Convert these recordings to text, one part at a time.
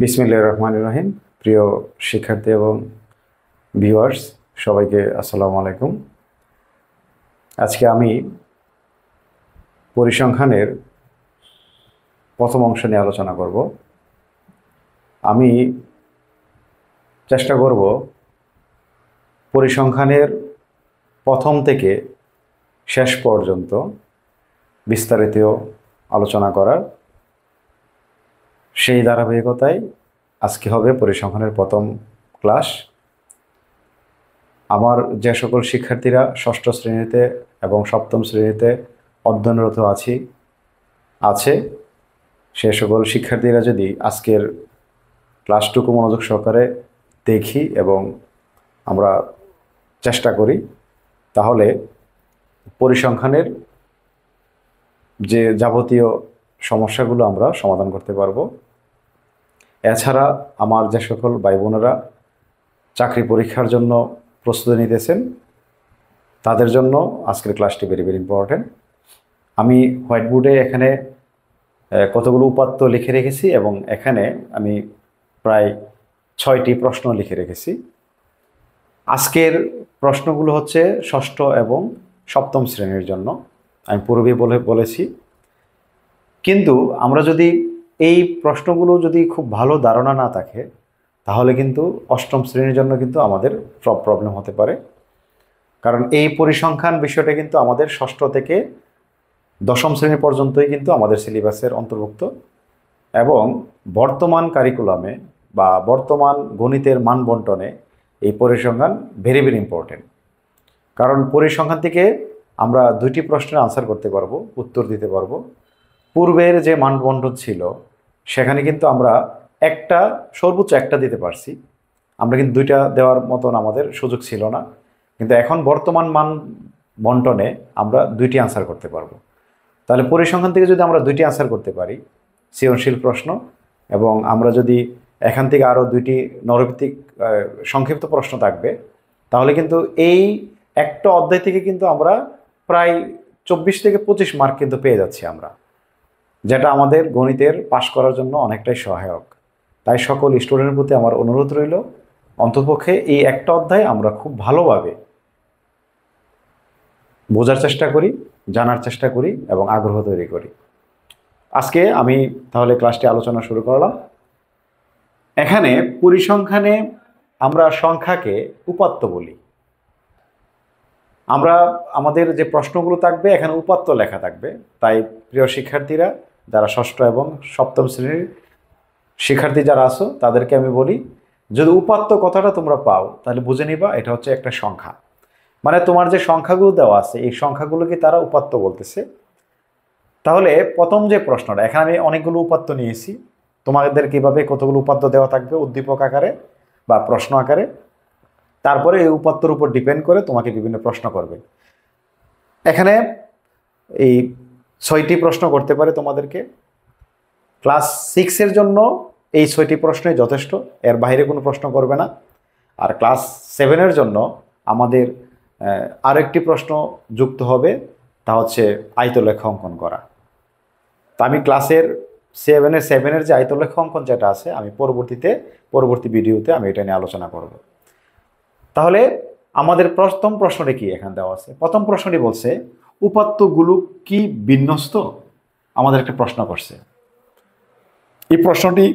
বিসমিল্লাহির রহমানির রহিম। প্রিয় শিক্ষার্থী এবং ভিউয়ার্স, সবাইকে আসসালামু আলাইকুম। আজকে আমি পরিসংখ্যানের প্রথম অংশ নিয়ে আলোচনা করব। আমি চেষ্টা করব পরিসংখ্যানের প্রথম থেকে শেষ পর্যন্ত বিস্তারিত আলোচনা করার। সেই ধারাবাহিকতায় আজকে হবে পরিসংখ্যানের প্রথম ক্লাস। আমার যে সকল শিক্ষার্থীরা ষষ্ঠ শ্রেণীতে এবং সপ্তম শ্রেণীতে অধ্যয়নরত আছে সে সকল শিক্ষার্থীরা যদি আজকের ক্লাসটুকু মনোযোগ সহকারে দেখি এবং আমরা চেষ্টা করি, তাহলে পরিসংখ্যানের যে যাবতীয় সমস্যাগুলো আমরা সমাধান করতে পারবো। এছাড়া আমার যে সকল ভাই বোনেরা চাকরি পরীক্ষার জন্য প্রস্তুতি নিতেছেন, তাদের জন্য আজকের ক্লাসটি ভেরি ভেরি ইম্পর্টেন্ট। আমি হোয়াইট বোর্ডে এখানে কতগুলো উপাত্ত লিখে রেখেছি এবং এখানে আমি প্রায় 6টি প্রশ্ন লিখে রেখেছি। আজকের প্রশ্নগুলো হচ্ছে ষষ্ঠ এবং সপ্তম শ্রেণীর জন্য, আমি পূর্বেই বলেছি। কিন্তু আমরা যদি এই প্রশ্নগুলো যদি খুব ভালো ধারণা না থাকে, তাহলে কিন্তু অষ্টম শ্রেণীর জন্য কিন্তু আমাদের প্রবলেম হতে পারে। কারণ এই পরিসংখ্যান বিষয়টা কিন্তু আমাদের ষষ্ঠ থেকে দশম শ্রেণী পর্যন্তই কিন্তু আমাদের সিলেবাসের অন্তর্ভুক্ত, এবং বর্তমান কারিকুলামে বা বর্তমান গণিতের মান বন্টনে এই পরিসংখ্যান ভেরি ভেরি ইম্পর্টেন্ট। কারণ পরিসংখ্যান থেকে আমরা 2টি প্রশ্নের আনসার করতে পারবো, উত্তর দিতে পারবো। পূর্বের যে মান বন্টন ছিল সেখানে কিন্তু আমরা সর্বোচ্চ একটা দিতে পারছি, আমরা কিন্তু 2টা দেওয়ার মতন আমাদের সুযোগ ছিল না। কিন্তু এখন বর্তমান মান বন্টনে আমরা 2টি আনসার করতে পারবো। তাহলে পরিসংখ্যান থেকে যদি আমরা 2টি আনসার করতে পারি সৃজনশীল প্রশ্ন, এবং আমরা যদি এখান থেকে আরও 2টি নরভিত্তিক সংক্ষিপ্ত প্রশ্ন থাকবে, তাহলে কিন্তু এই একটা অধ্যায় থেকে কিন্তু আমরা প্রায় 24 থেকে 25 মার্ক কিন্তু পেয়ে যাচ্ছি আমরা, যেটা আমাদের গণিতের পাশ করার জন্য অনেকটাই সহায়ক। তাই সকল স্টুডেন্টের প্রতি আমার অনুরোধ রইল, অন্ততপক্ষে এই একটা অধ্যায় আমরা খুব ভালোভাবে বোঝার চেষ্টা করি, জানার চেষ্টা করি এবং আগ্রহ তৈরি করি। আজকে আমি তাহলে ক্লাসটি আলোচনা শুরু করলাম। এখানে পরিসংখ্যানে আমরা সংখ্যাকে উপাত্ত বলি। আমাদের যে প্রশ্নগুলো থাকবে এখানে উপাত্ত লেখা থাকবে। তাই প্রিয় শিক্ষার্থীরা, যারা ষষ্ঠ এবং সপ্তম শ্রেণীর শিক্ষার্থী যারা আছো, তাদেরকে আমি বলি, যদি উপাত্ত কথাটা তোমরা পাও তাহলে বুঝে নিবা এটা হচ্ছে একটা সংখ্যা। মানে তোমার যে সংখ্যাগুলো দেওয়া আছে এই সংখ্যাগুলোকে তারা উপাত্ত বলতেছে। তাহলে প্রথম যে প্রশ্নটা, এখানে আমি অনেকগুলো উপাত্ত নিয়েছি, তোমাদের কিভাবে কতগুলো উপাত্ত দেওয়া থাকবে উদ্দীপক আকারে বা প্রশ্ন আকারে, তারপরে এই উপাত্তর উপর ডিপেন্ড করে তোমাকে বিভিন্ন প্রশ্ন করবে। এখানে এই 6টি প্রশ্ন করতে পারে তোমাদেরকে। ক্লাস 6-এর জন্য এই 6টি প্রশ্নই যথেষ্ট, এর বাইরে কোনো প্রশ্ন করবে না। আর ক্লাস 7-এর জন্য আমাদের আরেকটি প্রশ্ন যুক্ত হবে, তা হচ্ছে আয়তলেখা অঙ্কন করা। তা আমি ক্লাসের 7-এর যে আয়তলেখা অঙ্কন যেটা আছে, আমি পরবর্তী ভিডিওতে আমি এটা নিয়ে আলোচনা করব। তাহলে আমাদের প্রথম প্রশ্নটি কি এখানে দেওয়া আছে? প্রথম প্রশ্নটি বলছে উপাত্তগুলো কি বিন্যস্ত? আমাদের একটা প্রশ্ন করছে। এই প্রশ্নটি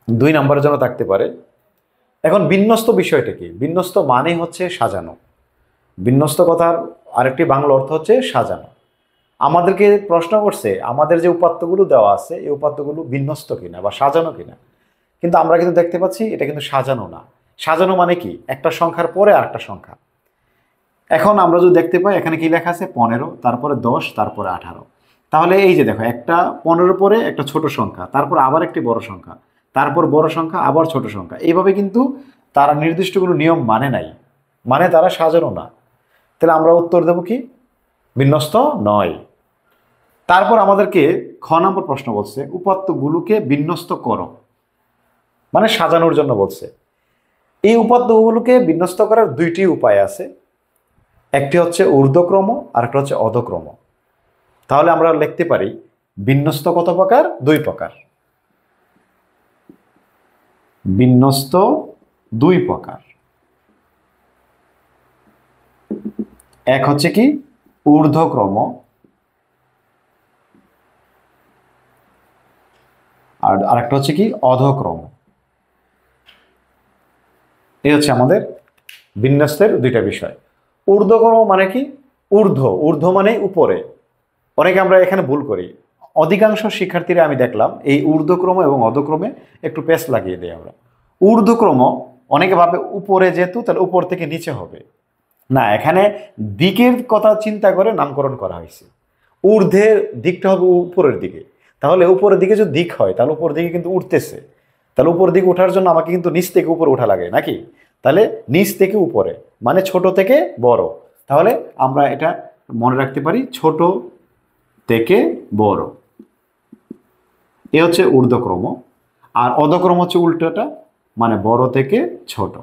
2 নম্বরের জন্য থাকতে পারে। এখন বিন্যস্ত বিষয়টা কি? বিন্যস্ত মানে হচ্ছে সাজানো। বিন্যস্ত কথার আরেকটি বাংলা অর্থ হচ্ছে সাজানো। আমাদেরকে প্রশ্ন করছে আমাদের যে উপাত্তগুলো দেওয়া আছে এই উপাত্তগুলো বিন্যস্ত কিনা বা সাজানো কিনা। কিন্তু আমরা কিন্তু দেখতে পাচ্ছি এটা কিন্তু সাজানো না। সাজানো মানে কি? একটা সংখ্যার পরে আরেকটা সংখ্যা। এখন আমরা যদি দেখতে পাই এখানে কি লেখা আছে 15, তারপরে 10, তারপরে 18। তাহলে এই যে দেখো, একটা 15 পরে একটা ছোট সংখ্যা, তারপর আবার একটি বড় সংখ্যা, তারপর বড় সংখ্যা, আবার ছোট সংখ্যা। এইভাবে কিন্তু তারা নির্দিষ্ট কোনো নিয়ম মানে নাই, মানে তারা সাজানো না। তাহলে আমরা উত্তর দেব কি? বিন্যস্ত নয়। তারপর আমাদেরকে খ নম্বর প্রশ্ন বলছে উপাত্তগুলোকে বিন্যস্ত করো, মানে সাজানোর জন্য বলছে। এই উপাত্তগুলোকে বিন্যস্ত করার 2টি উপায় আছে, একটি হচ্ছে ঊর্ধ্বক্রম আর একটা হচ্ছে অধক্রম। তাহলে আমরা লিখতে পারি বিন্যস্ত কত প্রকার? 2 প্রকার। বিন্যস্ত দুই প্রকার। এক হচ্ছে কি ঊর্ধ্বক্রম, আর আরেকটা হচ্ছে কি অধক্রম। এই হচ্ছে আমাদের বিন্যস্তের দুইটা বিষয়। ঊর্ধ্বক্রম মানে কি? ঊর্ধ্ব মানে উপরে। অনেকে আমরা এখানে ভুল করি। অধিকাংশ শিক্ষার্থীরা আমি দেখলাম এই ঊর্ধ্বক্রম এবং অধক্রমে একটু পেস লাগিয়ে দেয় আমরা। ঊর্ধ্বক্রম অনেকে ভাবে উপরে, যেহেতু তাহলে উপর থেকে নিচে হবে না, এখানে দিকের কথা চিন্তা করে নামকরণ করা হয়েছে। ঊর্ধ্বের দিকটা হবে উপরের দিকে, তাহলে উপরের দিকে যদি দিক হয় তাহলে উপর দিকে কিন্তু উঠতেছে, তাহলে উপর দিকে ওঠার জন্য আমাকে কিন্তু নিচ থেকে উপরে ওঠা লাগে নাকি? তাহলে নিচ থেকে উপরে মানে ছোট থেকে বড়। তাহলে আমরা এটা মনে রাখতে পারি, ছোট থেকে বড়। এ হচ্ছে ঊর্ধ্বক্রম। আর অধক্রম হচ্ছে উল্টোটা, মানে বড় থেকে ছোট।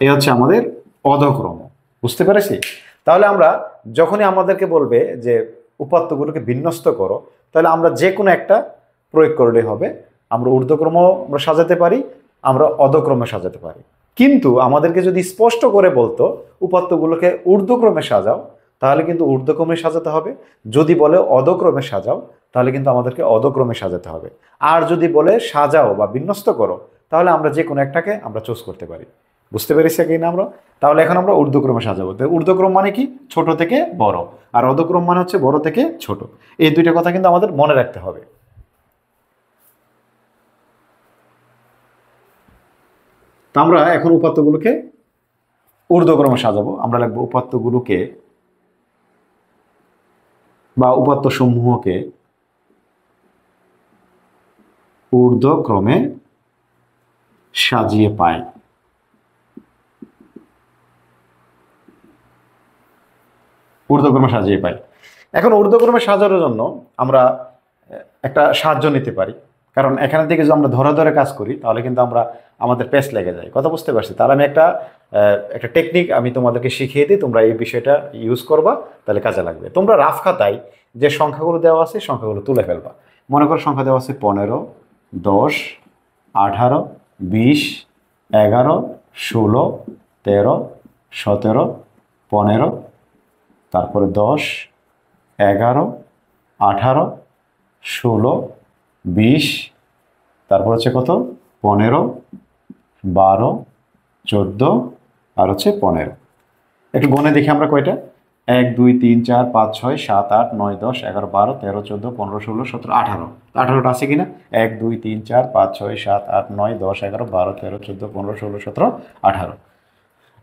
এ হচ্ছে আমাদের অধক্রম। বুঝতে পেরেছি? তাহলে আমরা যখনই আমাদেরকে বলবে যে উপাত্তগুলোকে বিন্যস্ত করো, তাহলে আমরা যে কোনো একটা প্রয়োগ করলে হবে। আমরা ঊর্ধ্বক্রম আমরা সাজাতে পারি, আমরা অধক্রমে সাজাতে পারি। কিন্তু আমাদেরকে যদি স্পষ্ট করে বলতো উপাত্তগুলোকে ঊর্ধ্বক্রমে সাজাও, তাহলে কিন্তু ঊর্ধ্বক্রমে সাজাতে হবে। যদি বলে অধক্রমে সাজাও, তাহলে কিন্তু আমাদেরকে অধক্রমে সাজাতে হবে। আর যদি বলে সাজাও বা বিন্যস্ত করো, তাহলে আমরা যে কোনো একটাকে আমরা চুজ করতে পারি। বুঝতে পেরেছি কি না আমরা? তাহলে এখন আমরা ঊর্ধ্বক্রমে সাজাবো। তো ঊর্ধ্বক্রম মানে কি? ছোট থেকে বড়। আর অধক্রম মানে হচ্ছে বড় থেকে ছোট। এই দুইটা কথা কিন্তু আমাদের মনে রাখতে হবে। তো আমরা এখন উপাত্তগুলোকে ঊর্ধ্বক্রমে সাজাবো। আমরা লিখবো উপাত্তগুলোকে বা উপাত্ত সমূহকে ঊর্ধ্বক্রমে সাজিয়ে পাই। ঊর্ধ্বক্রমে সাজিয়ে পাই। এখন ঊর্ধ্বক্রমে সাজানোর জন্য আমরা একটা সাহায্য নিতে পারি, কারণ এখানে থেকে যদি আমরা ধরে ধরে কাজ করি তাহলে কিন্তু আমরা আমাদের পেস লেগে যায়। কথা বুঝতে পারছি? তাহলে আমি একটা টেকনিক আমি তোমাদেরকে শিখিয়ে দিই, তোমরা এই বিষয়টা ইউজ করবা, তাহলে কাজে লাগবে। তোমরা রাফ খাতায় যে সংখ্যাগুলো দেওয়া আছে সংখ্যাগুলো তুলে ফেলবা। মনে করো সংখ্যা দেওয়া আছে 15, 10, 18, 20, 11, 16, 13, 17, 15, তারপরে 10, 11, 18, 16, 20, তারপর হচ্ছে কত 15, 12, 14 আর হচ্ছে 15। একটু গণে দেখি আমরা কয়টা। 1, 2, 3, 4, 5, 6, 7, 8, 9, 10, 11, 12, 13, 14, 15, 16, 17, 18। 18টা আছে কিনা? 1, 2, 3, 4, 5, 6, 7, 8, 9, 10, 11, 12, 13, 14, 15, 16, 17, 18।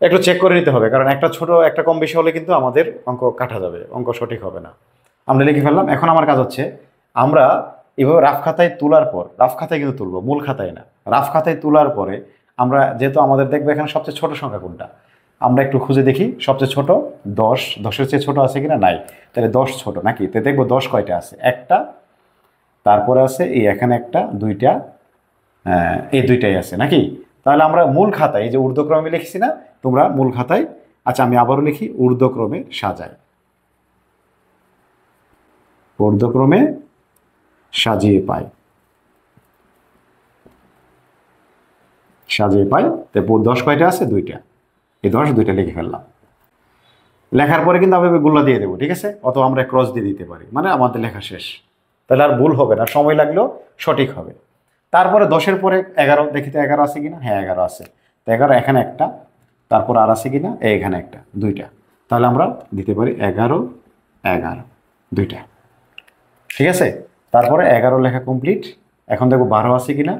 একটু চেক করে নিতে হবে, কারণ একটা ছোট একটা কম বেশি হলে কিন্তু আমাদের অঙ্ক কাটা যাবে, অঙ্ক সঠিক হবে না। আমরা লিখে ফেললাম। এখন আমার কাজ হচ্ছে আমরা এভাবে রাফ খাতায় তোলার পর, রাফ খাতায় কিন্তু তুলবো, মূল খাতায় না। রাফ খাতায় তোলার পরে আমরা যেহেতু আমাদের দেখবো এখানে সবচেয়ে ছোট সংখ্যা কোনটা, আমরা একটু খুঁজে দেখি সবচেয়ে ছোট 10। 10-এর চেয়ে ছোট আছে কিনা? নাই। তাহলে 10 ছোট নাকি? তো দেখবো 10 কয়টা আছে? একটা, তারপরে আছে এই এখানে একটা, দুইটা, এই দুইটাই আছে নাকি? তাহলে আমরা মূল খাতায়, এই যে ঊর্ধ্বক্রমে লিখছি না, তোমরা মূল খাতায়, আচ্ছা আমি আবারও লিখি, ঊর্ধ্বক্রমে সাজাই, ঊর্ধ্বক্রমে সাজিয়ে পাই, সাজিয়ে পাই। তো 10 কয়টা আছে? দুইটা। এই 10 দুইটা লিখে ফেললাম। লেখার পরে কিন্তু আমি গোল্লা দিয়ে দেবো, ঠিক আছে? অথবা আমরা ক্রস দিয়ে দিতে পারি, মানে আমাদের লেখা শেষ। তাহলে আর ভুল হবে না, সময় লাগলেও সঠিক হবে। তারপরে 10-এর পরে 11 দেখি তো 11 আছে কিনা? হ্যাঁ 11 আছে। তো 11 এখানে একটা, তারপর আর আছে কিনা? এখানে একটা, দুইটা। তাহলে আমরা দিতে পারি 11, 11, দুইটা। ঠিক আছে? তারপরে 11 লেখা কমপ্লিট। এখন দেখবো 12 আছে কিনা?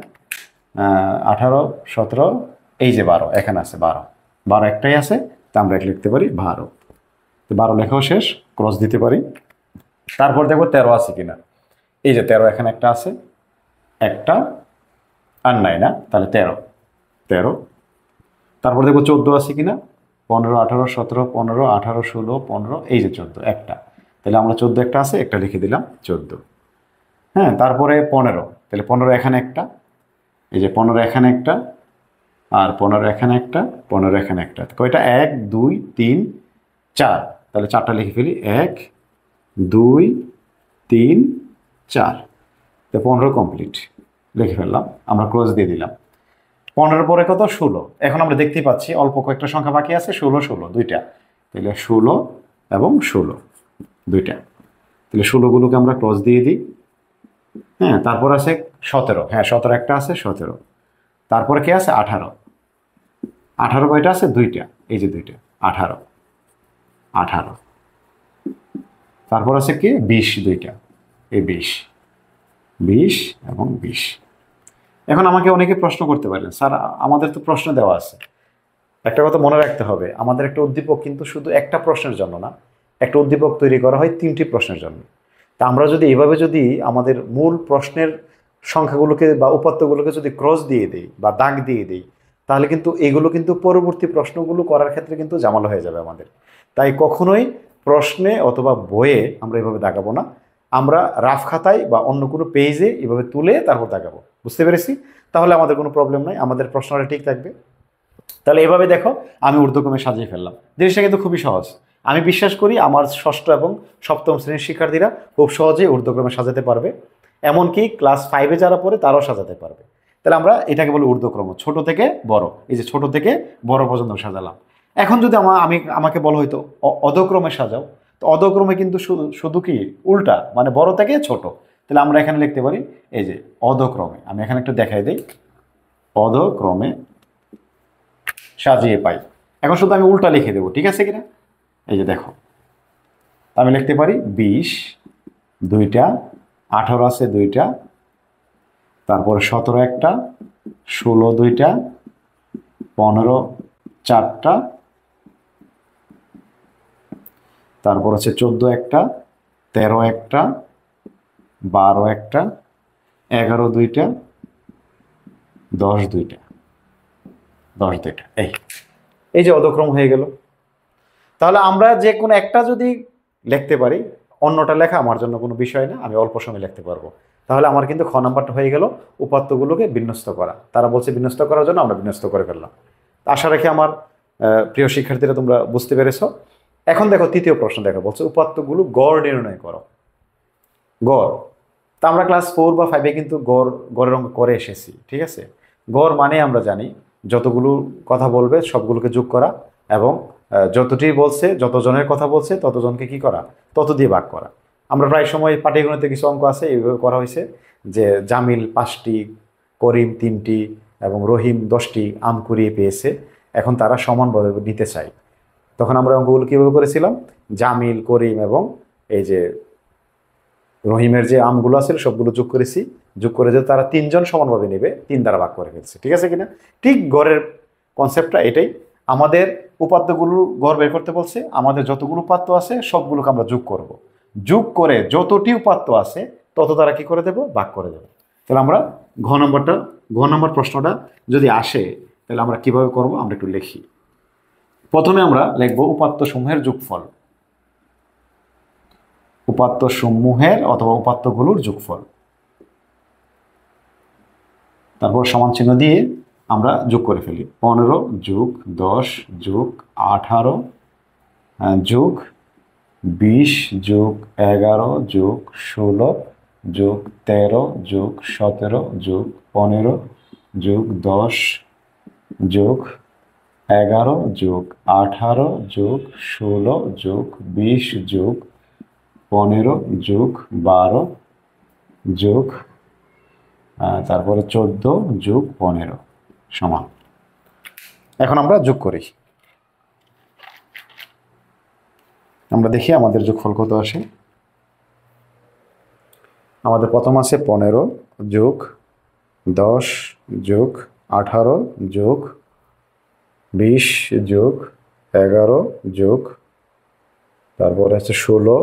18, 17, এই যে 12 এখানে আছে, 12 12 একটাই আছে, তা আমরা এক লিখতে পারি 12। তো 12 লেখাও শেষ, ক্রস দিতে পারি। তারপর দেখবো 13 আছে কিনা? এই যে 13 এখানে একটা আছে, একটা আর নাই না, তাহলে 13। 13। তারপর দেখবো 14 আছে কিনা? 15, 18, 17, 15, 18, 16, 15, এই যে 14 একটা। তাহলে আমরা 14 একটা আছে, একটা লিখে দিলাম 14। হ্যাঁ, তারপরে 15, তাহলে 15 এখানে একটা, এই যে 15 এখানে একটা, আর 15 এখানে একটা, 15 এখানে একটা। কয়টা? 1, 2, 3, 4। তাহলে 4টা লিখে ফেলি, 1, 2, 3, 4। তো 15 কমপ্লিট। লিখে ফেললাম, আমরা ক্লোজ দিয়ে দিলাম। 15 পরে কত? 16। এখন আমরা দেখতেই পাচ্ছি অল্প কয়েকটা সংখ্যা বাকি আছে, 16 16 দুইটা, তাহলে 16 এবং 16 দুইটা, তাহলে 16গুলোকে আমরা ক্লোজ দিয়ে দিই। হ্যাঁ, তারপর আছে 17, হ্যাঁ 17 একটা আছে, 17। তারপরে কে আছে? 18। 18 কয়টা আছে? দুইটা, এই যে দুইটা, 18 18। তারপর আছে কি? 20 দুইটা, এই 20 20 এবং 20। এখন আমাকে অনেকে প্রশ্ন করতে পারেন, স্যার আমাদের তো প্রশ্ন দেওয়া আছে। একটা কথা মনে রাখতে হবে, আমাদের একটা উদ্দীপক কিন্তু শুধু একটা প্রশ্নের জন্য না, একটা উদ্দীপক তৈরি করা হয় 3টি প্রশ্নের জন্য। তা আমরা যদি এইভাবে যদি আমাদের মূল প্রশ্নের সংখ্যাগুলোকে বা উপাত্তগুলোকে যদি ক্রস দিয়ে দিই বা দাগ দিয়ে দিই, তাহলে কিন্তু এগুলো কিন্তু পরবর্তী প্রশ্নগুলো করার ক্ষেত্রে কিন্তু জামালা হয়ে যাবে আমাদের। তাই কখনোই প্রশ্নে অথবা বইয়ে আমরা এভাবে দাগাবো না, আমরা রাফ খাতায় বা অন্য কোনো পেজে এভাবে তুলে তারপর দাগাবো। বুঝতে পেরেছি? তাহলে আমাদের কোনো প্রবলেম নাই, আমাদের প্রশ্নটা ঠিক থাকবে। তাহলে এভাবে দেখো আমি ঊর্ধ্বক্রমে সাজিয়ে ফেললাম। জিনিসটা কিন্তু খুবই সহজ। আমি বিশ্বাস করি আমার ষষ্ঠ এবং সপ্তম শ্রেণীর শিক্ষার্থীরা খুব সহজেই ঊর্ধ্বক্রমে সাজাতে পারবে, এমনকি ক্লাস 5-এ যারা পড়ে তারাও সাজাতে পারবে। তাহলে আমরা এটাকে বলি ঊর্ধ্বক্রম, ছোট থেকে বড়। এই যে ছোট থেকে বড় পর্যন্ত সাজালাম। এখন যদি আমাকে বলা হয়তো অধক্রমে সাজাও, তো অধক্রমে কিন্তু শুধু শুধু কি উল্টা, মানে বড় থেকে ছোট। তাহলে আমরা এখানে লিখতে পারি এই যে অধক্রমে। আমি এখানে একটু দেখাই দিই, অধক্রমে সাজিয়ে পাই। এখন শুধু আমি উল্টা লিখে দেবো, ঠিক আছে কিনা? এই যে দেখো, আমি লিখতে পারি 20 দুইটা, 18 আছে দুইটা, তারপরে 17 একটা, 16 দুইটা, 15 চারটা, তারপর হচ্ছে 14 একটা, 13 একটা, 12 একটা, 11 দুইটা, 10 দুইটা, 10 দুইটা। এই যে অধক্রম হয়ে গেল। তাহলে আমরা যে কোনো একটা যদি লিখতে পারি, অন্যটা লেখা আমার জন্য কোনো বিষয় না, আমি অল্প সময় লিখতে পারবো। তাহলে আমার কিন্তু খ নাম্বারটা হয়ে গেল উপাত্তগুলোকে বিন্যস্ত করা। তারা বলছে বিন্যস্ত করার জন্য, আমরা বিন্যস্ত করে ফেললাম। আশা রাখি আমার প্রিয় শিক্ষার্থীরা তোমরা বুঝতে পেরেছো। এখন দেখো তৃতীয় প্রশ্ন, দেখো বলছে উপাত্তগুলো গড় নির্ণয় করো। গড়, তা আমরা ক্লাস 4 বা 5-এ কিন্তু গড়ের অঙ্ক করে এসেছি, ঠিক আছে? গড় মানে আমরা জানি যতগুলো কথা বলবে সবগুলোকে যোগ করা, এবং যতটি বলছে, যতজনের কথা বলছে ততজনকে কি করা? তত দিয়ে ভাগ করা। আমরা প্রায় সময় পাটিগণিতে কিছু অঙ্ক আছে এইভাবে করা হয়েছে, যে জামিল 5টি, করিম 3টি এবং রহিম 10টি আম কুড়িয়ে পেয়েছে, এখন তারা সমানভাবে নিতে চায়। তখন আমরা অঙ্কগুলো কীভাবে করেছিলাম? জামিল, করিম এবং এই যে রহিমের যে আমগুলো আছে সবগুলো যোগ করেছি, যোগ করে যে তারা 3জন সমানভাবে নেবে, 3 দ্বারা ভাগ করে ফেলছে, ঠিক আছে কিনা? ঠিক গড়ের কনসেপ্টটা এটাই। আমাদের উপাত্তগুলো গড় বের করতে বলছে, আমাদের যতগুলো উপাত্ত আছে সবগুলোকে আমরা যোগ করব। যোগ করে যতটি উপাত্ত আছে তত দ্বারা কি করে দেব? ভাগ করে দেব। তাহলে আমরা ঘ নম্বর প্রশ্নটা যদি আসে তাহলে আমরা কিভাবে করব আমরা একটু লিখি। প্রথমে আমরা লিখব উপাত্ত সমূহের যোগফল, উপাত্ত সমূহের অথবা উপাত্তগুলোর যোগফল। তারপর সমান চিহ্ন দিয়ে আমরা যোগ করে ফেলি। 15 যোগ 10 যোগ 18 যোগ 20 যোগ 11 যোগ 16 যোগ 13 যোগ 17 যোগ 15 যোগ 10 যোগ 11 যোগ 18 যোগ 16 যোগ 20 যোগ 15 যোগ 12 যোগ তারপরে 14 যোগ 15 সমান। এখন আমরা যোগ করি, আমরা দেখি আমাদের যোগফল কত আসে। আমাদের প্রথম আছে 15 যোগ 10 যোগ 18 যোগ 20 যোগ 11 যোগ তারপরে আছে 16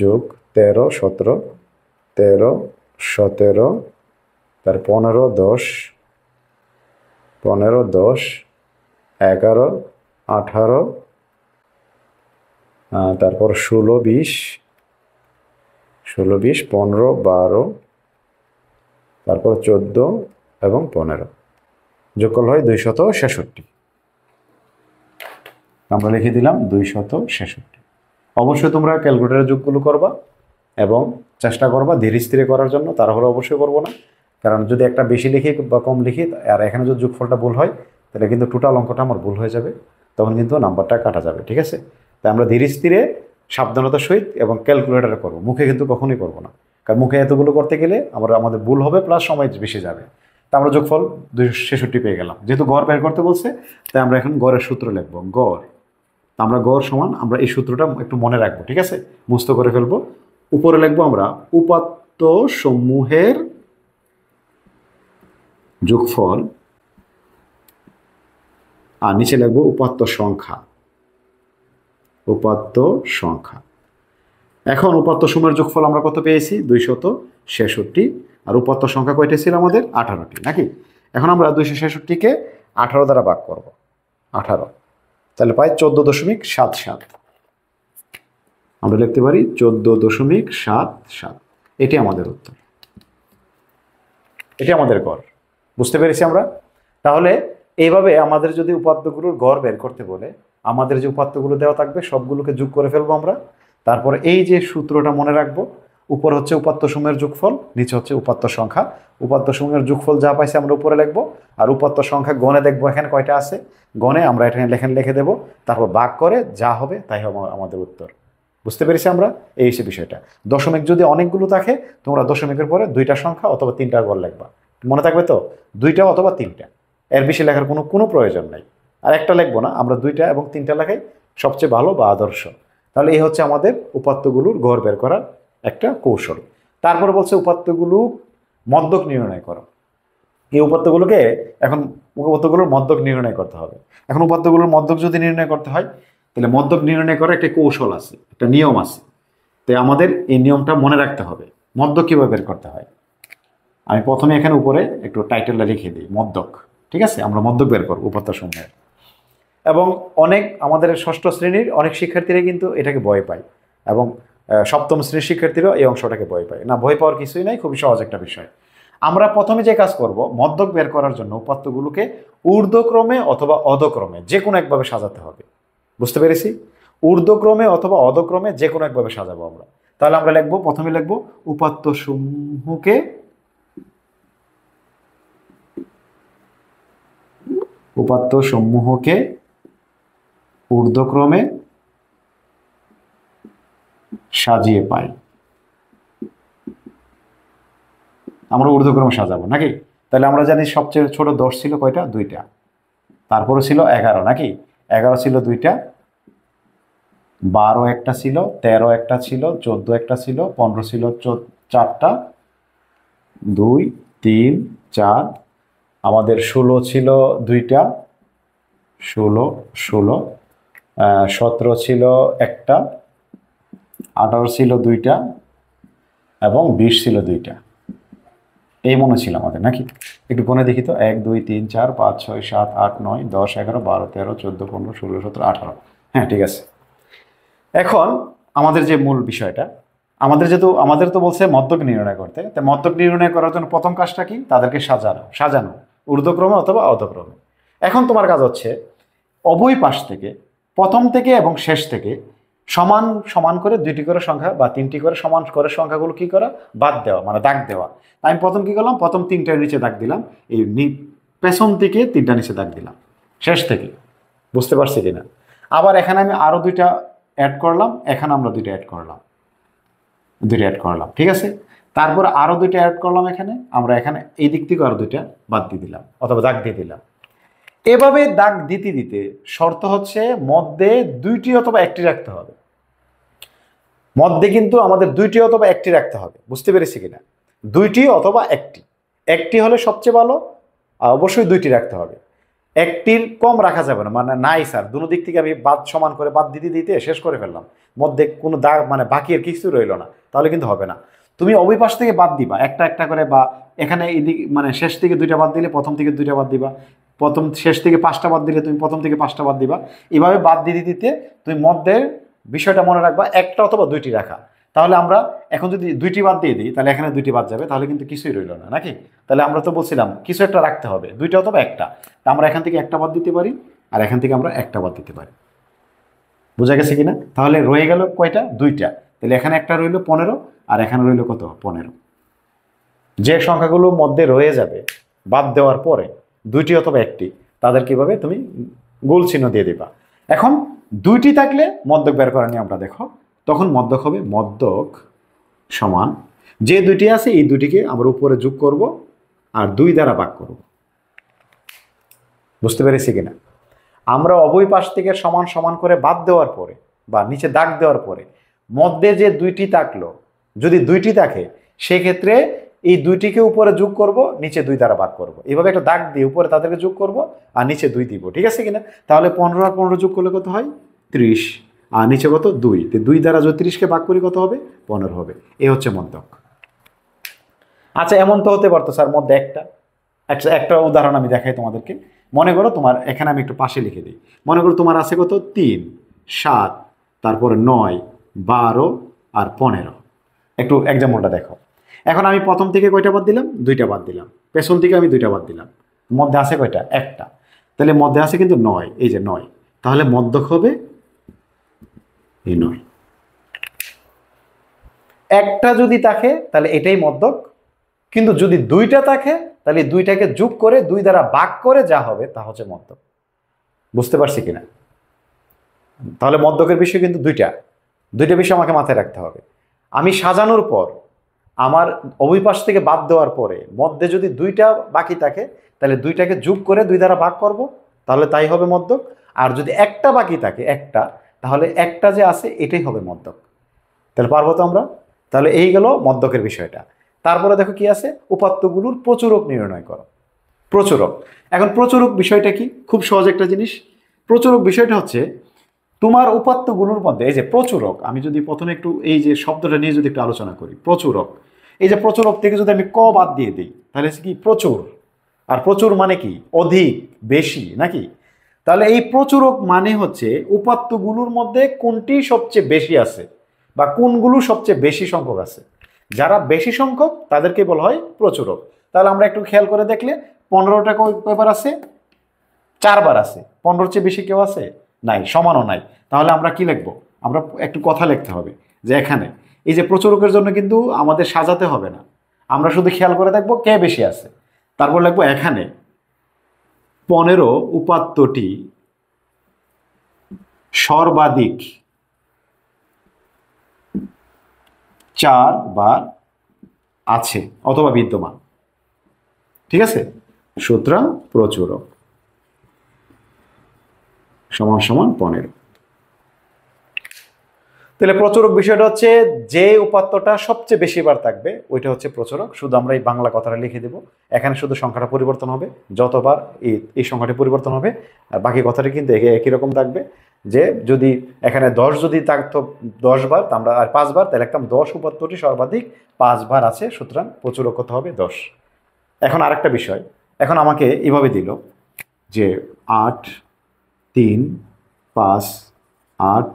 যোগ 13 17 13 17 তার 15 10 11 18 তারপর 16 20 15 12 তারপর 14 এবং 15 যোগফল হয় 266। আমরা লিখে দিলাম 266। অবশ্যই তোমরা ক্যালকুলেটরের যোগগুলো করবা এবং চেষ্টা করবা ধীরে স্থিরে করার জন্য, তাড়াহুড়ো অবশ্যই করবো না। কারণ যদি একটা বেশি লিখি বা কম লিখি আর এখানে যদি যোগফলটা ভুল হয় তাহলে কিন্তু টোটাল অঙ্কটা আমার ভুল হয়ে যাবে, তখন কিন্তু নাম্বারটা কাটা যাবে। ঠিক আছে, তাই আমরা ধীরে স্থিরে সাবধানতার সহিত এবং ক্যালকুলেটারে করবো, মুখে কিন্তু কখনোই করবো না। কারণ মুখে এতগুলো করতে গেলে আমাদের ভুল হবে, প্লাস সময় বেশি যাবে। তা আমরা যোগফল 266 পেয়ে গেলাম। যেহেতু গড় বের করতে বলছে, তাই আমরা এখন গড়ের সূত্র লিখবো। গড়, আমরা গড় সমান, আমরা এই সূত্রটা একটু মনে রাখবো। ঠিক আছে, মুস্ত করে ফেলবো। উপরে লিখবো আমরা উপাত্ত সমূহের যোগফল, আর নিচে লিখবো উপাত্ত সংখ্যা। উপাত্ত সংখ্যা। এখন উপাত্ত সমূহের যোগফল আমরা কত পেয়েছি? 266। আর উপাত্ত সংখ্যা কয়টা ছিল আমাদের? 18টি, নাকি? এখন আমরা 266কে 18 দ্বারা ভাগ করব। 18, তাহলে পাই 14.77। আমরা লিখতে পারি 14.77। এটি আমাদের উত্তর, এটি আমাদের গড়। বুঝতে পেরেছি আমরা? তাহলে এইভাবে আমাদের যদি উপাত্তগুলোর গড় বের করতে বলে, আমাদের যে উপাত্তগুলো দেওয়া থাকবে সবগুলোকে যোগ করে ফেলবো আমরা। তারপরে এই যে সূত্রটা মনে রাখবো, উপর হচ্ছে উপাত্ত সমূহের যোগফল, নিচে হচ্ছে উপাত্ত সংখ্যা। উপাত্ত সমূহের যোগফল যা পাইছে আমরা উপরে লিখবো, আর উপাত্ত সংখ্যা গণে দেখবো এখানে কয়টা আছে, গণে আমরা এখানে লিখে দেবো, তারপর ভাগ করে যা হবে তাই হবে আমাদের উত্তর। বুঝতে পেরেছি আমরা? এই হচ্ছে বিষয়টা। দশমিক যদি অনেকগুলো থাকে, তোমরা দশমিকের পরে 2টা সংখ্যা অথবা 3টার গড় লিখবা। মনে থাকবে তো? 2টা অথবা 3টা, এর বেশি লেখার কোনো প্রয়োজন নাই। আর একটা লিখবো না, আমরা 2টা এবং 3টা লেখাই সবচেয়ে ভালো বা আদর্শ। তাহলে এই হচ্ছে আমাদের উপাত্তগুলোর গড় বের করার একটা কৌশল। তারপরে বলছে উপাত্তগুলো মদ্যক নির্ণয় করো। এই উপাত্তগুলোকে এখন উপাত্তগুলোর মদ্যক নির্ণয় করতে হবে। এখন উপাত্তগুলোর মদ্যক যদি নির্ণয় করতে হয়, তাহলে মদ্যক নির্ণয় করার একটা কৌশল আছে, একটা নিয়ম আছে। তাই আমাদের এই নিয়মটা মনে রাখতে হবে। মদ্যক কিভাবে বের করতে হয়, আমি প্রথমে এখানে উপরে একটু টাইটেলটা লিখে দিই, মদ্যক। ঠিক আছে, আমরা মদ্যক বের করবো উপাত্ত সমূহের। এবং আমাদের ষষ্ঠ শ্রেণীর অনেক শিক্ষার্থীরা কিন্তু এটাকে ভয় পায়, এবং সপ্তম শ্রেণীর শিক্ষার্থীরাও এই অংশটাকে ভয় পায় না। ভয় পাওয়ার কিছুই নাই, খুবই সহজ একটা বিষয়। আমরা প্রথমে যে কাজ করব, মদ্যক বের করার জন্য উপাত্তগুলোকে ঊর্ধ্বক্রমে অথবা অধক্রমে যে কোনো একভাবে সাজাতে হবে। বুঝতে পেরেছি? ঊর্ধ্বক্রমে অথবা অধক্রমে যে কোনো একভাবে সাজাবো আমরা। তাহলে আমরা লিখবো, প্রথমে লিখবো উপাত্ত সমূহকে ঊর্ধ্বক্রমে সাজিয়ে পাই। আমরা ঊর্ধ্বক্রমে সাজাবো, নাকি? তাহলে আমরা জানি সবচেয়ে ছোট 10 ছিল কয়টা? 2টা। তারপরে ছিল 11, নাকি? 11 ছিল 2টা, 12 একটা ছিল, 13 একটা ছিল, 14 একটা ছিল, 15 ছিল 4টা, 2, 3, 4। আমাদের 16 ছিল 2টা, 16, 17 ছিল একটা, 18 ছিল 2টা, এবং 20 ছিল 2টা। এই মনে ছিল আমাদের, নাকি? একটু গণে দেখি তো। 1, 2, 3, 4, 5, 6, 7, 8, 9, 10, 11, 12, 13, 14, 15, 16, 17, 18। হ্যাঁ, ঠিক আছে। এখন আমাদের যে মূল বিষয়টা, আমাদের তো বলছে মদ্যক নির্ণয় করতে। তাই মদ্যক নির্ণয় করার জন্য প্রথম কাজটা কি? তাদেরকে সাজানো ঊর্ধ্বক্রমে অথবা অধক্রমে। এখন তোমার কাজ হচ্ছে উভয় পাশ থেকে, প্রথম থেকে এবং শেষ থেকে সমান সমান করে 2টি করে সংখ্যা বা 3টি করে সমান করে সংখ্যাগুলো কি করা? বাদ দেওয়া, মানে দাগ দেওয়া। আমি প্রথম কি করলাম? প্রথম 3টার নিচে দাগ দিলাম, এই পেছন থেকে 3টা নিচে দাগ দিলাম, শেষ থেকে। বুঝতে পারছি কিনা? আবার এখানে আমি আরো 2টা অ্যাড করলাম, এখানে আমরা 2টা অ্যাড করলাম, ঠিক আছে? তারপর আরো 2টা অ্যাড করলাম, এখানে আমরা এখানে এই দিক থেকে আরো 2টা বাদ দিয়ে দিলাম অথবা দাগ দিয়ে দিলাম। এভাবে দাগ দিতে দিতে শর্ত হচ্ছে মধ্যে 2টি অথবা 1টি রাখতে হবে। মধ্যে কিন্তু আমাদের 2টি অথবা 1টি রাখতে হবে। বুঝতে পেরেছি কিনা? 2টি অথবা 1টি, 1টি হলে সবচেয়ে ভালো, আর অবশ্যই 2টি রাখতে হবে। 1টির কম রাখা যাবে না, মানে নাই স্যার দুনো দিক থেকে আমি সমান করে বাদ দিতে দিতে শেষ করে ফেললাম, মধ্যে কোনো দাগ মানে বাকি আর কিছু রইল না, তাহলে কিন্তু হবে না। তুমি উভয় পাশ থেকে বাদ দিবা একটা একটা করে, বা এখানে এদিক মানে শেষ থেকে 2টা বাদ দিলে প্রথম থেকে 2টা বাদ দিবা, শেষ থেকে 5টা বাদ দিলে তুমি প্রথম থেকে 5টা বাদ দিবা। এভাবে বাদ দিতে দিতে তুমি মধ্যের বিষয়টা মনে রাখবা, একটা অথবা 2টি রাখা। তাহলে আমরা এখন যদি 2টি বাদ দিয়ে দিই, তাহলে এখানে 2টি বাদ যাবে, তাহলে কিন্তু কিছুই রইল না, নাকি? তাহলে আমরা তো বলছিলাম কিছু একটা রাখতে হবে, 2টা অথবা 1টা। তা আমরা এখান থেকে 1টা বাদ দিতে পারি, আর এখান থেকে আমরা 1টা বাদ দিতে পারি। বোঝা গেছে কিনা? তাহলে রয়ে গেল কয়টা? 2টা। তাহলে এখানে একটা রইল 15, আর এখানে রইল কত? 15। যে সংখ্যাগুলো মধ্যে রয়ে যাবে বাদ দেওয়ার পরে দুইটি অথবা একটি, তাদের কিভাবে তুমি গোল চিহ্ন দিয়ে দিবা। এখন দুইটি থাকলে মদ্যক বের করার নিয়মটা দেখো। তখন মদ্যক হবে মদ্যক সমান যে দুইটি আছে এই দুটিকে আমরা উপরে যোগ করব আর 2 দ্বারা ভাগ করব। বুঝতে পেরেছি কিনা? আমরা উভয় পাশ থেকে সমান সমান করে বাদ দেওয়ার পরে বা নিচে দাগ দেওয়ার পরে মধ্যে যে দুইটি থাকলো, যদি দুইটি থাকে সেক্ষেত্রে এই দুইটিকে উপরে যোগ করব, নিচে 2 দ্বারা ভাগ করব। এইভাবে একটা দাগ দিয়ে উপরে তাদেরকে যোগ করব আর নিচে 2 দিব। ঠিক আছে কিনা? তাহলে 15 আর 15 যোগ করলে কত হয়? 30। আর নিচে কত? 2। 2 দ্বারা যদি 30কে ভাগ করি কত হবে? 15 হবে। এই হচ্ছে মদ্যক। আচ্ছা, এমন তো হতে পারতো স্যার মধ্যে একটা উদাহরণ আমি দেখাই তোমাদেরকে। মনে করো তোমার, এখানে আমি একটু পাশে লিখে দিই। মনে করো তোমার আছে কত? 3, 7, তারপরে 9, 12 আর 15। একটু এক্সাম্পলটা দেখো। এখন আমি প্রথম থেকে কয়টা বাদ দিলাম? 2টা বাদ দিলাম। পেছন থেকে আমি 2টা বাদ দিলাম। মধ্যে আছে কয়টা? একটা। তাহলে মধ্যে আছে কিন্তু 9, এই যে 9। তাহলে মদ্যক হবে এই 9। একটা যদি থাকে তাহলে এটাই মদ্যক, কিন্তু যদি 2টা থাকে তাহলে 2টাকে যোগ করে 2 দ্বারা ভাগ করে যা হবে তা হচ্ছে মদ্যক। বুঝতে পারছি কিনা? তাহলে মদ্যকের বিষয় কিন্তু দুইটা বিষয় আমাকে মাথায় রাখতে হবে। আমি সাজানোর পর আমার অভিপাশ থেকে বাদ দেওয়ার পরে মধ্যে যদি 2টা বাকি থাকে তাহলে 2টাকে যোগ করে 2 দ্বারা ভাগ করব, তাহলে তাই হবে মদ্যক। আর যদি একটা বাকি থাকে, তাহলে একটা যে আছে এটাই হবে মদ্যক। তাহলে পারবো তো আমরা? তাহলে এই গেল মদ্যকের বিষয়টা। তারপরে দেখো কি আছে? উপাত্তগুলোর প্রচুরক নির্ণয় করো। প্রচুরক। এখন প্রচুরক বিষয়টা কি? খুব সহজ একটা জিনিস। প্রচুরক বিষয়টা হচ্ছে তোমার উপাত্তগুলোর মধ্যে, এই যে প্রচুরক, আমি যদি প্রথমে একটু এই যে শব্দটা নিয়ে যদি একটু আলোচনা করি, প্রচুরক, এই যে প্রচুরক থেকে যদি আমি ক বাদ দিয়ে দিই তাহলে কি? প্রচুর। আর প্রচুর মানে কি? অধিক, বেশি, নাকি? তাহলে এই প্রচুরক মানে হচ্ছে উপাত্তগুলোর মধ্যে কোনটি সবচেয়ে বেশি আছে বা কোনগুলো সবচেয়ে বেশি সংখ্যক আছে। যারা বেশি সংখ্যক তাদেরকে বলা হয় প্রচুরক। তাহলে আমরা একটু খেয়াল করে দেখলে 15টা কয়বার আছে? 4বার আছে। 15-র চেয়ে বেশি কেউ আছে? নাই, সমানও নাই। তাহলে আমরা কি লিখবো? আমরা একটু কথা লিখতে হবে যে এখানে এই যে প্রচুরকের জন্য কিন্তু আমাদের সাজাতে হবে না, আমরা শুধু খেয়াল করে দেখবো কে বেশি আছে। তারপর লিখবো এখানে 15 উপাত্তটি সর্বাধিক 4 বার আছে অথবা বিদ্যমান। ঠিক আছে? সুতরাং প্রচুরক সমান সমান 15। তাহলে প্রচুরক বিষয়টা হচ্ছে যে উপাত্তটা সবচেয়ে বেশি বার থাকবে ওইটা হচ্ছে প্রচুরক। শুধু আমরা এই বাংলা কথাটা লিখে দেব, এখানে শুধু সংখ্যাটা পরিবর্তন হবে, যতবার এই সংখ্যাটি পরিবর্তন হবে আর বাকি কথাটি কিন্তু একই রকম থাকবে। যে যদি এখানে 10 যদি থাকতো 10 বার, আমরা আর 5 বার, তাহলে একটা 10 উপাত্তটি সর্বাধিক 5 বার আছে, সুতরাং প্রচুরক কত হবে? 10। এখন আরেকটা বিষয়, এখন আমাকে এভাবে দিল যে 8, 3, 5, 8,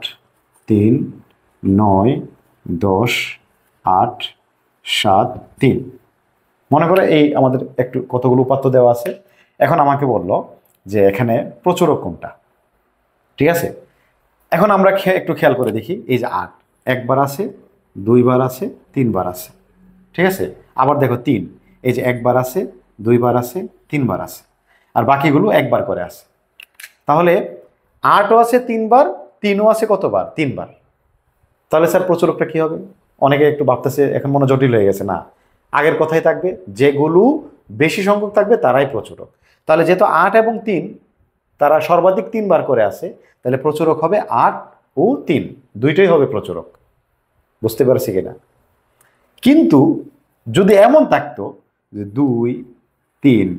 3, 9, 10, 8, 7, 3। মনে করে এই আমাদের একটু কতগুলো উপাত্ত দেওয়া আছে। এখন আমাকে বলল যে এখানে প্রচুরক কোনটা। ঠিক আছে? এখন আমরা একটু খেয়াল করে দেখি। এই যে 8 একবার আছে, 2 বার আছে, 3 বার আছে। ঠিক আছে? আবার দেখো 3, এই যে একবার আছে, 2 বার আছে, 3 বার আছে, আর বাকিগুলো একবার করে আছে। তাহলে 8ও আছে 3 বার, 3ও আছে কতবার? 3 বার। তাহলে স্যার প্রচুরকটা কি হবে? অনেকে একটু ভাবতেছে এখন মনে জটিল হয়ে গেছে। না, আগের কথাই থাকবে, যেগুলো বেশি সংখ্যক থাকবে তারাই প্রচুরক। তাহলে যেহেতু 8 এবং 3 তারা সর্বাধিক 3 বার করে আছে, তাহলে প্রচুরক হবে 8 ও 3, দুইটাই হবে প্রচুরক। বুঝতে পারছি কিনা? কিন্তু যদি এমন থাকতো যে 2, 3,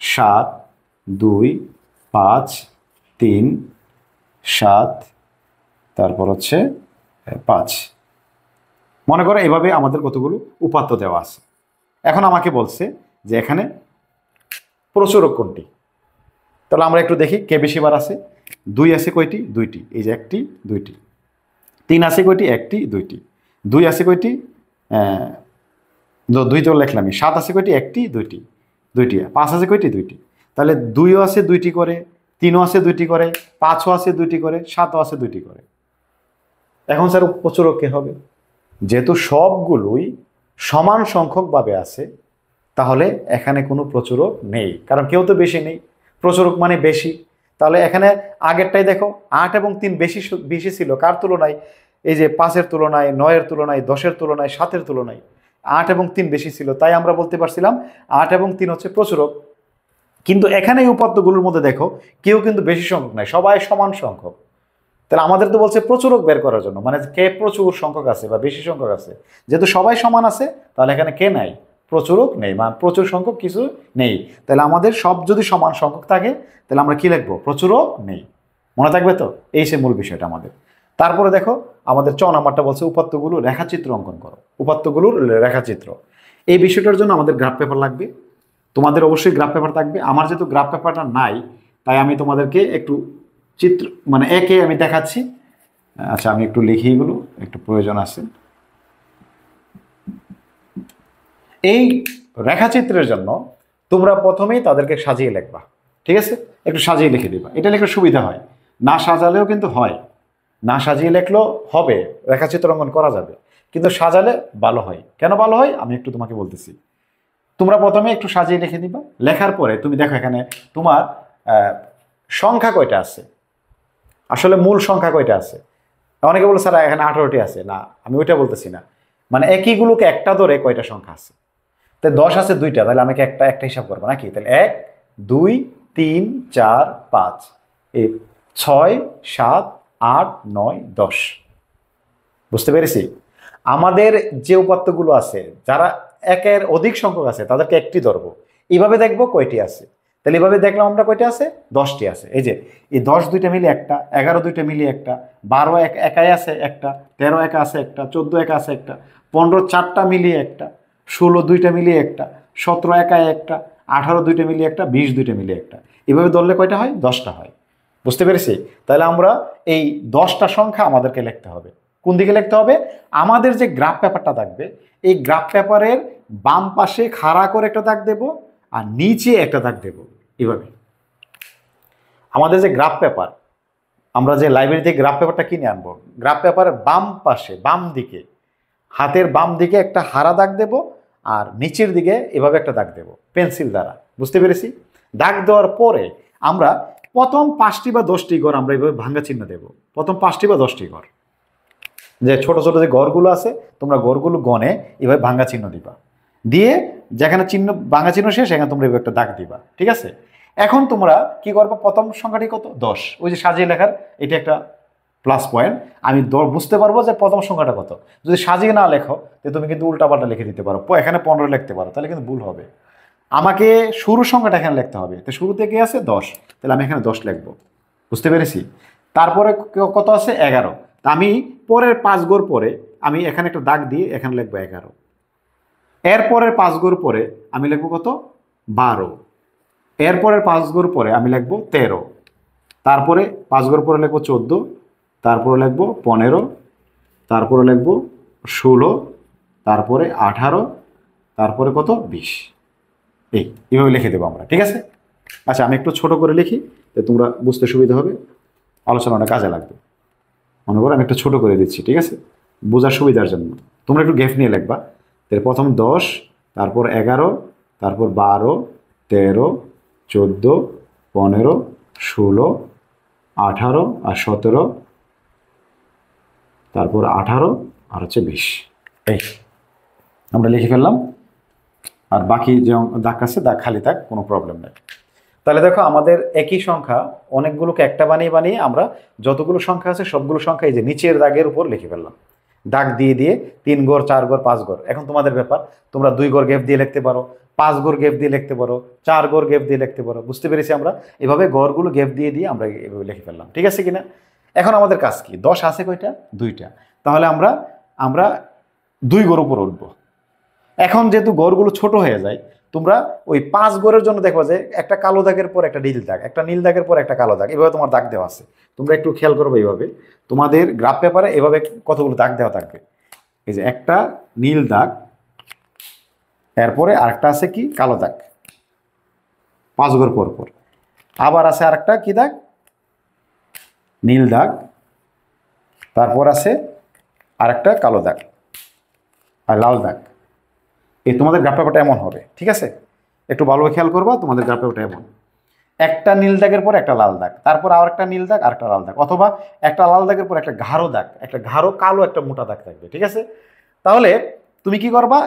7, 2, 5, 3, 7, তারপর হচ্ছে 5, মনে করো এভাবে আমাদের কতগুলো উপাত্ত দেওয়া আছে। এখন আমাকে বলছে যে এখানে প্রচুরক কোনটি। তাহলে আমরা একটু দেখি কে বেশি বার আছে। 2 আছে কয়টি? 2টি, এই যে 1টি, 2টি। 3 আছে কয়টি? 1টি, 2টি। 2 আছে কয়টি? 2 তো লিখলামই। 7 আছে কয়টি? 1টি, 2টি, 2টি। 5 আছে কয়টি? 2টি। তাহলে 2ও আছে 2টি করে, 3ও আছে 2টি করে, 5ও আছে 2টি করে, 7ও আছে 2টি করে। এখন স্যার প্রচুরক কে হবে? যেহেতু সবগুলোই সমান সংখ্যকভাবে আছে তাহলে এখানে কোনো প্রচুরক নেই, কারণ কেউ তো বেশি নেই, প্রচুরক মানে বেশি। তাহলে এখানে আগেরটাই দেখো 8 এবং 3 বেশি বেশি ছিল কার তুলনায়? এই যে 5-এর তুলনায়, 9-এর তুলনায়, 10-এর তুলনায়, 7-এর তুলনায় 8 এবং 3 বেশি ছিল, তাই আমরা বলতে পারছিলাম 8 এবং 3 হচ্ছে প্রচুরক। কিন্তু এখানে এই উপাত্তগুলোর মধ্যে দেখো কেউ কিন্তু বেশি সংখ্যক নাই, সবাই সমান সংখ্যক। তাহলে আমাদের তো বলছে প্রচুরক বের করার জন্য, মানে কে প্রচুর সংখ্যক আছে বা বেশি সংখ্যক আছে। যেহেতু সবাই সমান আছে তাহলে এখানে কে নাই? প্রচুরক নেই, মানে প্রচুর সংখ্যক কিছু নেই। তাহলে আমাদের সব যদি সমান সংখ্যক থাকে তাহলে আমরা কি লিখবো? প্রচুরক নেই। মনে থাকবে তো? এই সে মূল বিষয়টা আমাদের। তারপরে দেখো আমাদের 6 নাম্বারটা বলছে উপাত্তগুলো রেখাচিত্র অঙ্কন করো। উপাত্তগুলোর রেখাচিত্র, এই বিষয়টার জন্য আমাদের গ্রাফ পেপার লাগবে। তোমাদের অবশ্যই গ্রাফ পেপার থাকবে। আমার যেহেতু গ্রাফ পেপারটা নাই তাই আমি তোমাদেরকে একটু চিত্র মানে একে আমি দেখাচ্ছি। আচ্ছা আমি একটু লিখি, এগুলো একটু প্রয়োজন আছে। এই রেখাচিত্রের জন্য তোমরা প্রথমেই তাদেরকে সাজিয়ে লিখবা, ঠিক আছে? একটু সাজিয়ে লিখে দিবা, এটা লিখে সুবিধা হয়। না সাজালেও কিন্তু হয়, না সাজিয়ে লিখলেও হবে, রেখাচিত্র অঙ্কন করা যাবে, কিন্তু সাজালে ভালো হয়। কেন ভালো হয় আমি একটু তোমাকে বলতেছি। তোমরা প্রথমে একটু সাজিয়ে লিখে দিবা, লেখার পরে তুমি দেখো এখানে তোমার সংখ্যা কয়টা আছে, আসলে মূল সংখ্যা কয়টা আছে। অনেকে বলে স্যার এখানে 18টি আছে, না আমি ওইটা বলতেছি না, মানে একইগুলোকে একটা ধরে কয়টা সংখ্যা আছে। তাই 10 আছে 2টা, তাহলে আমাকে একটা একটা হিসাব করবো নাকি? তাহলে 1 2 3 4 5 এই 6 7 8 9 10। বুঝতে পেরেছি? আমাদের যে উপাত্তগুলো আছে যারা একের অধিক সংখ্যক আছে তাদেরকে একটি ধরবো, এইভাবে দেখবো কয়টি আছে। তাহলে এইভাবে দেখলাম আমরা কয়টি আছে? 10টি আছে। এই যে এই 10 দুইটা মিলিয়ে একটা, 11 দুইটা মিলিয়ে একটা, 12 একাই আছে একটা, 13 একা আছে একটা, 14 একা আছে একটা, 15 চারটা মিলিয়ে একটা, 16 দুইটা মিলিয়ে একটা, 17 একাই একটা, 18 দুইটা মিলিয়ে একটা, 20 দুইটা মিলিয়ে একটা। এইভাবে ধরলে কয়টা হয়? 10টা হয়। বুঝতে পেরেছি? তাহলে আমরা এই 10টা সংখ্যা আমাদেরকে লিখতে হবে। কোন দিকে লিখতে হবে? আমাদের যে গ্রাফ পেপারটা থাকবে এই গ্রাফ পেপারের বাম পাশে খাড়া করে একটা দাগ দেব আর নিচে একটা দাগ দেব। এভাবে আমাদের যে গ্রাফ পেপার, আমরা যে লাইব্রেরি থেকে গ্রাফ পেপারটা কিনে আনবো, গ্রাফ পেপারের বাম পাশে বাম দিকে হাতের বাম দিকে একটা হারা দাগ দেব আর নিচের দিকে এভাবে একটা দাগ দেব পেন্সিল দ্বারা। বুঝতে পেরেছি? দাগ দেওয়ার পরে আমরা প্রথম 5টি বা 10টি ঘর আমরা এইভাবে ভাঙ্গা চিহ্ন দেব। প্রথম 5টি বা 10টি ঘর, যে ছোট ছোট যে ঘরগুলো আছে তোমরা ঘরগুলো গনে এভাবে ভাঙ্গা চিহ্ন দিবা, দিয়ে যেখানে চিহ্ন ভাঙ্গা চিহ্ন শেষ সেখানে তোমরা এভাবে একটা দাগ দিবা, ঠিক আছে? এখন তোমরা কি করবে? প্রথম সংখ্যাটি কত? 10। ওই যে সাজিয়ে লেখার এটা একটা প্লাস পয়েন্ট, আমি বুঝতে পারবো যে প্রথম সংখ্যাটা কত। যদি সাজিয়ে না লেখো তাহলে তুমি কিন্তু উল্টাপাল্টা লিখে দিতে পারো, এখানে 15 লিখতে পারো, তাহলে কিন্তু ভুল হবে। আমাকে শুরুর সংখ্যাটা এখানে লিখতে হবে, তো শুরুতে কি আছে? 10, তাহলে আমি এখানে 10 লিখবো। বুঝতে পেরেছি? তারপরে কত আছে? 11। তা আমি পরের 5 ঘর পরে আমি এখানে একটা দাগ দিয়ে এখানে লিখবো 11। এরপরের 5 ঘর পরে আমি লিখবো কত? 12। এরপরের 5 ঘর পরে আমি লিখবো 13। তারপরে 5 ঘর পরে লিখবো 14, তারপরে লিখবো 15, তারপরে লিখবো 16, তারপরে 18, তারপরে কত? 20। এইভাবে লিখে দেবো আমরা, ঠিক আছে? আচ্ছা আমি একটু ছোট করে লিখি, তো তোমরা বুঝতে সুবিধা হবে, আলোচনাটা কাজে লাগবে। মনে করো আমি একটু ছোট করে দিচ্ছি, ঠিক আছে? বোঝার সুবিধার জন্য তোমরা একটু গ্যাপ নিয়ে লিখবা। তাহলে প্রথম 10, তারপর 11, তারপর 12, 13, 14, 15, 16, 18 আর 17, তারপর 18 আর হচ্ছে 20। এই আমরা লিখে ফেললাম, আর বাকি যে দাগ আছে দাগ খালি থাক, কোনো প্রবলেম নেই। তাহলে দেখো আমাদের একই সংখ্যা অনেকগুলোকে একটা বানিয়ে বানিয়ে আমরা যতগুলো সংখ্যা আছে সবগুলো সংখ্যা এই যে নিচের দাগের উপর লিখে ফেললাম, দাগ দিয়ে দিয়ে 3 ঘর 4 ঘর 5 ঘর। এখন তোমাদের ব্যাপার, তোমরা 2 ঘর গ্যাপ দিয়ে লিখতে পারো, 5 ঘর গ্যাপ দিয়ে লিখতে পারো, 4 ঘর গ্যাপ দিয়ে লিখতে পারো। বুঝতে পেরেছি? আমরা এভাবে ঘরগুলো গ্যাপ দিয়ে দিয়ে আমরা এভাবে লিখে ফেললাম, ঠিক আছে কিনা? এখন আমাদের কাজ কি? 10 আছে কয়টা? 2টা। তাহলে আমরা আমরা 2 ঘর উপর উঠবো। এখন যেহেতু ঘরগুলো ছোট হয়ে যায়, তোমরা ওই 5 ঘরের জন্য দেখো যে একটা কালো দাগের পর একটা নীল দাগ, একটা নীল দাগের পর একটা কালো দাগ, এভাবে তোমার দাগ দেওয়া আছে। তোমরা একটু খেয়াল করবে, এইভাবে তোমাদের গ্রাফ পেপারে এভাবে কতগুলো দাগ দেওয়া থাকবে। এই যে একটা নীল দাগ, এরপরে আরেকটা আছে কি? কালো দাগ, 5 ঘর পর পর। আবার আছে আরেকটা কি দাগ? নীল দাগ। তারপর আছে আরেকটা কালো দাগ আর লাল দাগ। এই তোমাদের গ্রাফ পেপারটা এমন হবে, ঠিক আছে? একটু ভালোভাবে খেয়াল করবা, তোমাদের গ্রাফ পেপারটা এমন, একটা নীল দাগের পর একটা লাল দাগ, তারপর আর একটা নীল দাগ আর একটা লাল দাগ, অথবা একটা লাল দাগের পর একটা গাঢ় দাগ, একটা গাঢ় কালো একটা মোটা দাগ থাকবে, ঠিক আছে? তাহলে তুমি কি করবা,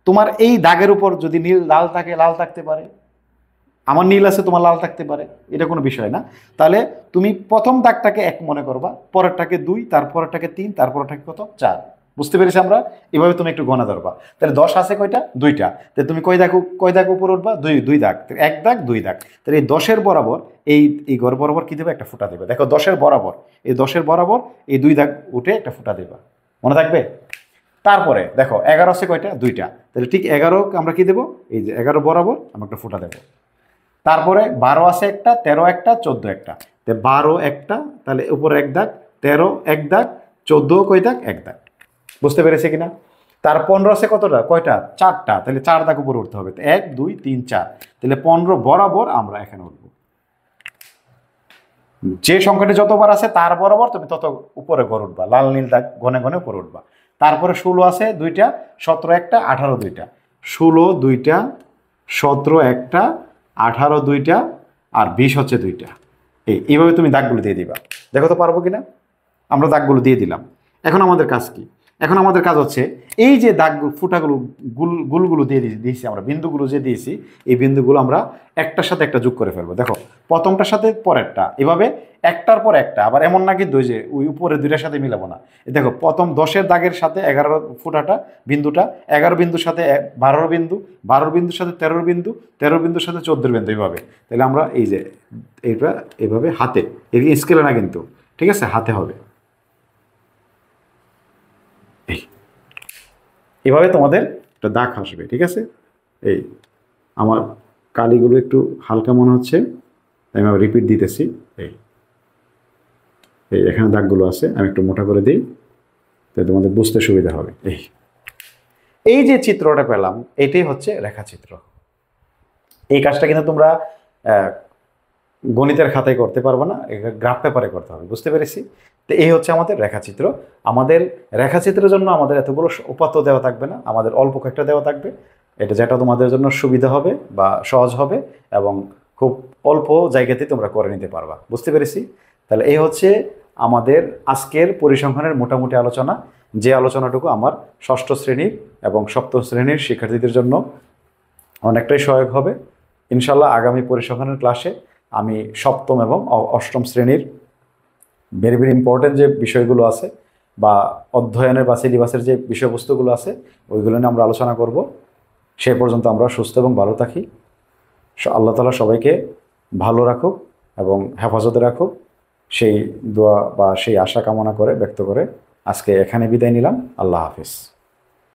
তোমার এই দাগের উপর যদি নীল লাল থাকে, লাল থাকতে পারে, আমার নীল আছে তোমার লাল থাকতে পারে, এটা কোনো বিষয় না। তাহলে তুমি প্রথম দাগটাকে 1 মনে করবা, পরেরটাকে 2, তারপরেরটাকে 3, তারপরেরটাকে কত 4। বুঝতে পেরেছি আমরা? এভাবে তুমি একটু গণা ধরবা। তাহলে 10 আছে কয়টা? 2টা। তাহলে তুমি কয় দাগ উপরে উঠবা? 2 দাগ, 1 দাগ 2 দাগ। তাহলে এই 10-এর বরাবর এই ঘর বরাবর কি দেবে? একটা ফুটা দেবে। দেখো 10-এর বরাবর, এই 10-এর বরাবর এই 2 দাগ উঠে একটা ফুটা দেবা, মনে থাকবে? তারপরে দেখো 11 আছে কয়টা? 2টা। তাহলে ঠিক 11 আমরা কি দেবো? এই যে 11 বরাবর আমরা একটা ফুটা দেবো। তারপরে 12 আছে একটা, 13 একটা, 14 একটা। 12 একটা, তাহলে উপরে 1 দাগ, 13 1 দাগ, 14 কয় দাগ? 1 দাগ। বুঝতে পেরেছে কিনা? তার 15 আছে কতটা? কয়টা? 4টা। তাহলে 4 দাগ উপরে উঠতে হবে, 1 2 3 4। তাহলে 15 বরাবর আমরা এখানে উঠবো। যে সংখ্যাটি যতবার আছে তার বরাবর তুমি তত উপরে ঘর উঠবা, লাল নীল দাগ ঘনে ঘনে উপরে উঠবা। তারপরে 16 আছে 2টা, 17 একটা, 18 2টা। 16 2টা, 17 একটা, 18 2টা, আর 20 হচ্ছে 2টা। এইভাবে তুমি দাগগুলো দিয়ে দিবা। দেখো তো পারবো কিনা? আমরা দাগগুলো দিয়ে দিলাম। এখন আমাদের কাজ কি? এখন আমাদের কাজ হচ্ছে এই যে দাগ ফুটাগুলো গুলগুলো দিয়ে দিয়েছি আমরা, বিন্দুগুলো যে দিয়েছি, এই বিন্দুগুলো আমরা একটার সাথে একটা যোগ করে ফেলবো। দেখো প্রথমটার সাথে পরেরটা, এভাবে একটার পর একটা। আবার এমন না কিন্তু যে ওই উপরে 2টার সাথে মিলাবো না। দেখো প্রথম 10-এর দাগের সাথে 11 ফুটাটা বিন্দুটা, 11 বিন্দুর সাথে 12 বিন্দু, 12 বিন্দুর সাথে 13 বিন্দু, 13 বিন্দুর সাথে 14 বিন্দু, এইভাবে। তাহলে আমরা এই যে এইটা এভাবে হাতে, এই স্কেলে না কিন্তু, ঠিক আছে, হাতে হবে। এভাবে তোমাদের একটা দাগ আসবে, ঠিক আছে? এই আমার কালিগুলো একটু হালকা মনে হচ্ছে, তাই আমি রিপিট দিতেছি। এই এই এখানে দাগগুলো আছে, আমি একটু মোটা করে দিই, তাই তোমাদের বুঝতে সুবিধা হবে। এই যে চিত্রটা পেলাম, এটাই হচ্ছে রেখাচিত্র। এই কাজটা কিন্তু তোমরা গণিতের খাতায় করতে পারবো না, গ্রাফ পেপারে করতে হবে। বুঝতে পেরেছি? তো এই হচ্ছে আমাদের রেখাচিত্র। আমাদের রেখাচিত্রের জন্য আমাদের এতগুলো উপাত্ত দেওয়া থাকবে না, আমাদের অল্প কয়েকটা দেওয়া থাকবে। এটা যেটা তোমাদের জন্য সুবিধা হবে বা সহজ হবে, এবং খুব অল্প জায়গাতে তোমরা করে নিতে পারবা। বুঝতে পেরেছি? তাহলে এই হচ্ছে আমাদের আজকের পরিসংখ্যানের মোটামুটি আলোচনা, যে আলোচনাটুকু আমার ষষ্ঠ শ্রেণীর এবং সপ্তম শ্রেণীর শিক্ষার্থীদের জন্য অনেকটাই সহায়ক হবে। ইনশাল্লাহ আগামী পরিসংখ্যানের ক্লাসে আমি সপ্তম এবং অষ্টম শ্রেণীর ভেরি ভেরি ইম্পর্টেন্ট যে বিষয়গুলো আছে বা অধ্যয়নের বা সিলেবাসের যে বিষয়বস্তুগুলো আছে, ওইগুলো নিয়ে আমরা আলোচনা করব। সে পর্যন্ত আমরা সুস্থ এবং ভালো থাকি। আল্লাহ তাআলা সবাইকে ভালো রাখুক এবং হেফাজতে রাখুক, সেই দোয়া বা সেই আশা কামনা করে ব্যক্ত করে আজকে এখানে বিদায় নিলাম। আল্লাহ হাফিজ।